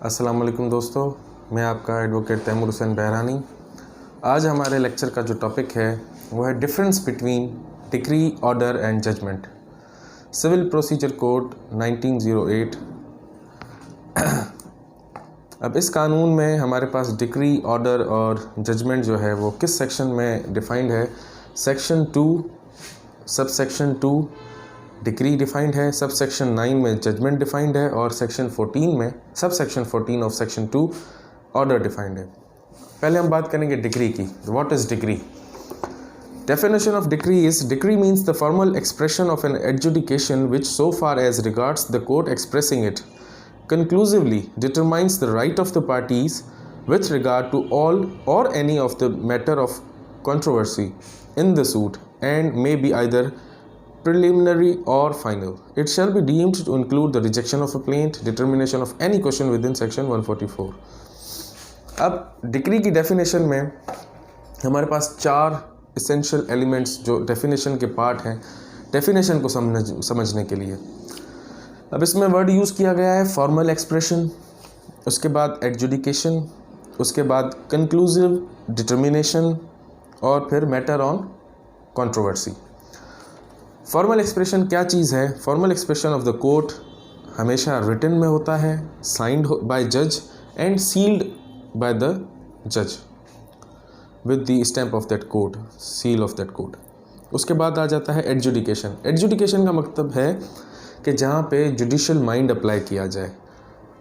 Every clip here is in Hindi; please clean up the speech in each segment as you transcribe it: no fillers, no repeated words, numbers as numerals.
अस्सलाम वालेकुम दोस्तों, मैं आपका एडवोकेट तैमूर हुसैन बहरानी। आज हमारे लेक्चर का जो टॉपिक है वो है difference between decree, order and judgment. Civil procedure code 1908। अब इस कानून में हमारे पास डिक्री, ऑर्डर और जजमेंट जो है वो किस सेक्शन में डिफाइंड है। Section 2 sub section 2 decree defined है, सब सेक्शन 9 में जजमेंट डिफाइंड है और सेक्शन 14 में sub section 14 of section 2 order defined है। पहले हम बात करेंगे डिक्री की। What is decree? Definition of decree is: decree means the formal expression of an adjudication which, so far as regards the court expressing it, conclusively determines the right of the parties with regard to all or any of the matter of controversy in the suit, and may be either preliminary or final. It shall be deemed to include the rejection of a plaint, determination of any question within section 144. अब डिक्री की डेफिनेशन में हमारे पास चार इसेंशियल एलिमेंट्स जो डेफिनेशन के पार्ट हैं, डेफिनेशन को समझने के लिए। अब इसमें वर्ड यूज़ किया गया है फॉर्मल एक्सप्रेशन, उसके बाद एडजुडिकेशन, उसके बाद कंक्लूसिव डिटर्मिनेशन और फिर matter on controversy. Formal expression क्या चीज़ है? Formal expression of the court हमेशा रिटन में होता है, साइंड बाय जज एंड सील्ड बाय द जज with the stamp of that court, seal of that court. उसके बाद आ जाता है एडजुडिकेशन। एडजुडिकेशन का मतलब है कि जहाँ पे जुडिशल माइंड अप्लाई किया जाए।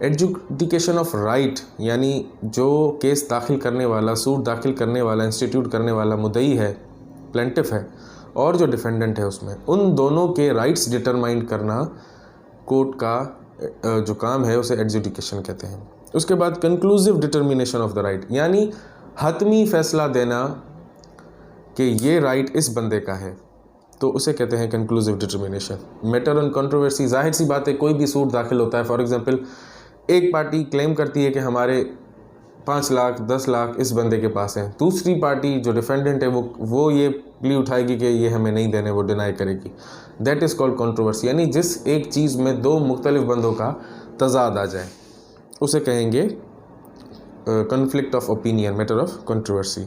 एडजुडिकेशन ऑफ राइट यानी जो केस दाखिल करने वाला, सूट दाखिल करने वाला, इंस्टीट्यूट करने वाला मुद्दई है, प्लेंटिफ है, और जो डिफेंडेंट है उसमें, उन दोनों के राइट्स डिटरमाइन करना कोर्ट का जो काम है उसे एडजुडिकेशन कहते हैं। उसके बाद conclusive determination of the right यानी हतमी फैसला देना कि ये राइट इस बंदे का है, तो उसे कहते हैं conclusive determination. Matter on controversy, जाहिर सी बात है कोई भी सूट दाखिल होता है, फॉर एग्जांपल एक पार्टी क्लेम करती है कि हमारे 5 लाख 10 लाख इस बंदे के पास हैं, दूसरी पार्टी जो डिफेंडेंट है वो ये प्ली उठाएगी कि ये हमें नहीं देने, वो डिनाई करेगी। That is called controversy. यानी जिस एक चीज़ में दो मुख्तलिफ बंदों का तजाद आ जाए उसे कहेंगे conflict of opinion, matter of controversy.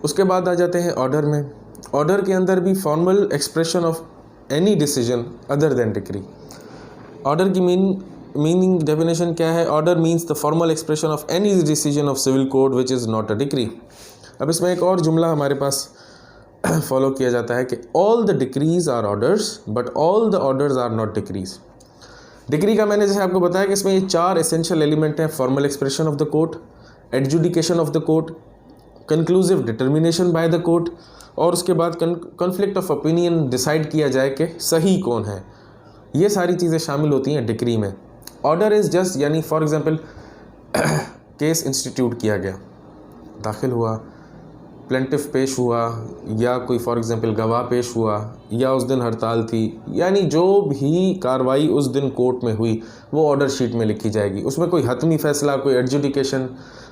उसके बाद आ जाते हैं ऑर्डर में। ऑर्डर के अंदर भी formal expression of any decision other than decree. Order की मीनिंग डेफिनेशन क्या है? Order means the formal expression of any decision of civil code which is not a decree. अब इसमें एक और जुमला हमारे पास फॉलो किया जाता है कि all the decrees are orders but all the orders are not decrees. Decree का मैंने जैसे आपको बताया कि इसमें ये चार एसेंशियल एलिमेंट हैं: formal expression of the court, adjudication of the court, conclusive determination by the court, और उसके बाद कॉन्फ्लिक्ट ऑफ ओपिनियन, डिसाइड किया जाए कि सही कौन है। ये सारी चीज़ें शामिल होती हैं डिक्री में। ऑर्डर इज़ जस्ट यानी फॉर एग्जांपल केस इंस्टीट्यूट किया गया, दाखिल हुआ, प्लेंटिफ पेश हुआ, या कोई फॉर एग्जांपल गवाह पेश हुआ, या उस दिन हड़ताल थी, यानी जो भी कार्रवाई उस दिन कोर्ट में हुई वो ऑर्डर शीट में लिखी जाएगी। उसमें कोई हतमी फ़ैसला, कोई एडजुडिकेशन,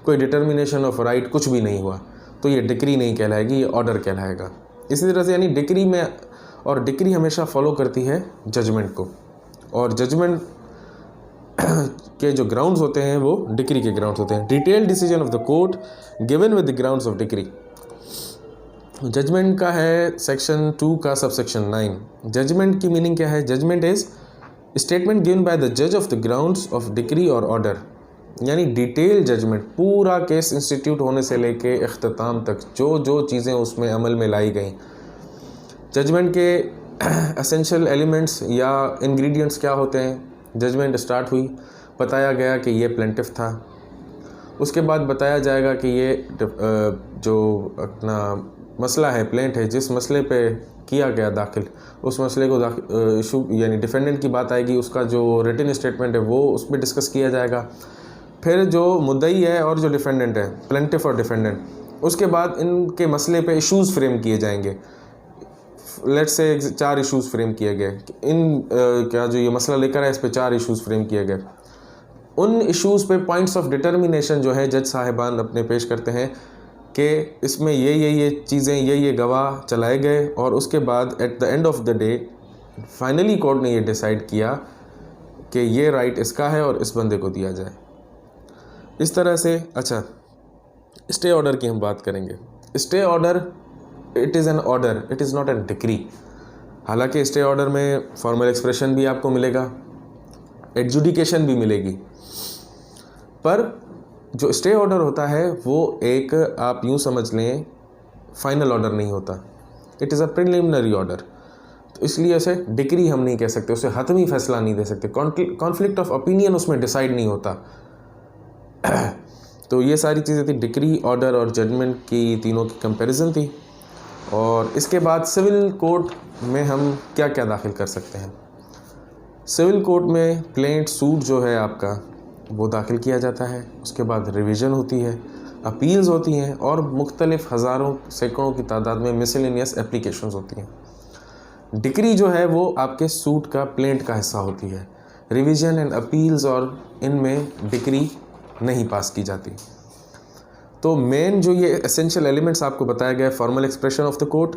कोई डिटर्मिनेशन ऑफ राइट कुछ भी नहीं हुआ, तो ये डिक्री नहीं कहलाएगी, ये ऑर्डर कहलाएगा। इसी तरह से यानी डिक्री में, और डिक्री हमेशा फॉलो करती है जजमेंट को, और जजमेंट के जो ग्राउंड्स होते हैं वो डिक्री के ग्राउंड्स होते हैं। Detail decision of the court given with the grounds of decree. Judgment का है सेक्शन 2 का सब सेक्शन 9। जजमेंट की मीनिंग क्या है? Judgement is statement given by the जज of the grounds of decree और ऑर्डर, यानी डिटेल जजमेंट, पूरा केस इंस्टीट्यूट होने से लेके इख्तिताम तक जो जो चीज़ें उसमें अमल में लाई गई। जजमेंट के एसेंशियल एलिमेंट्स या इंग्रेडिएंट्स क्या होते हैं? जजमेंट स्टार्ट हुई, बताया गया कि ये प्लेंटिफ था, उसके बाद बताया जाएगा कि ये जो अपना मसला है, प्लेंट है, जिस मसले पे किया गया दाखिल, उस मसले को इशू यानी डिफेंडेंट की बात आएगी, उसका जो रिटन स्टेटमेंट है वो उस पर डिस्कस किया जाएगा। फिर जो मुद्दई है और जो डिफेंडेंट है, प्लेंटिफ और डिफेंडेंट, उसके बाद इनके मसले पे इश्यूज़ फ्रेम किए जाएंगे। लेट्स से 4 इश्यूज़ फ्रेम किए गए, क्या जो ये मसला लेकर है इस पे 4 इश्यूज़ फ्रेम किए गए। उन इश्यूज़ पे पॉइंट्स ऑफ डिटर्मिनेशन जो है जज साहिबान अपने पेश करते हैं कि इसमें ये चीज़ें, ये गवाह चलाए गए, और उसके बाद at the end of the day finally court ने ये डिसाइड किया कि ये राइट इसका है और इस बंदे को दिया जाए। इस तरह से अच्छा, स्टे ऑर्डर की हम बात करेंगे। Stay order it is an order, it is not an decree. हालांकि स्टे ऑर्डर में फॉर्मल एक्सप्रेशन भी आपको मिलेगा, एडजुडिकेशन भी मिलेगी, पर जो स्टे ऑर्डर होता है वो एक, आप यूँ समझ लें, फाइनल ऑर्डर नहीं होता, it is a preliminary order. तो इसलिए उसे डिक्री हम नहीं कह सकते, उसे हतमी फैसला नहीं दे सकते, कॉन्फ्लिक्ट ऑफ ओपिनियन उसमें डिसाइड नहीं होता। तो ये सारी चीज़ें थी, डिक्री, ऑर्डर और जजमेंट की तीनों की कंपैरिजन थी। और इसके बाद सिविल कोर्ट में हम क्या क्या दाखिल कर सकते हैं। सिविल कोर्ट में प्लेंट सूट जो है आपका वो दाखिल किया जाता है, उसके बाद रिवीजन होती है, अपील्स होती हैं और मुख्तलिफ हज़ारों सैकड़ों की तादाद में मिसलेनियस एप्लीकेशंस होती हैं। डिक्री जो है वो आपके सूट का, प्लेंट का हिस्सा होती है। रिवीजन एंड अपील्स और इनमें डिक्री नहीं पास की जाती। तो मेन जो ये एसेंशियल एलिमेंट्स आपको बताया गया है, formal expression of the court,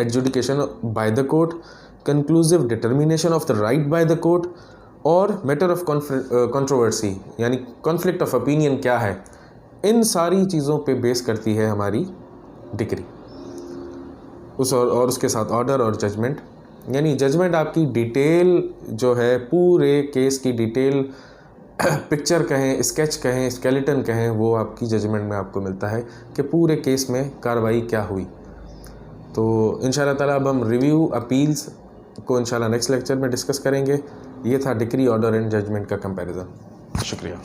adjudication bye the court, conclusive determination of the right bye the court और मैटर ऑफ कंट्रोवर्सी यानी कॉन्फ्लिक्ट ऑफ ओपिनियन क्या है, इन सारी चीज़ों पे बेस करती है हमारी डिक्री। और उसके साथ ऑर्डर और जजमेंट, यानी जजमेंट आपकी डिटेल जो है, पूरे केस की डिटेल पिक्चर कहें, स्केच कहें, स्केलेटन कहें, वो आपकी जजमेंट में आपको मिलता है कि पूरे केस में कार्रवाई क्या हुई। तो इंशाल्लाह ताला अब हम रिव्यू अपील्स को इंशाल्लाह नेक्स्ट लेक्चर में डिस्कस करेंगे। ये था डिक्री, ऑर्डर एंड जजमेंट का कंपैरिजन। शुक्रिया।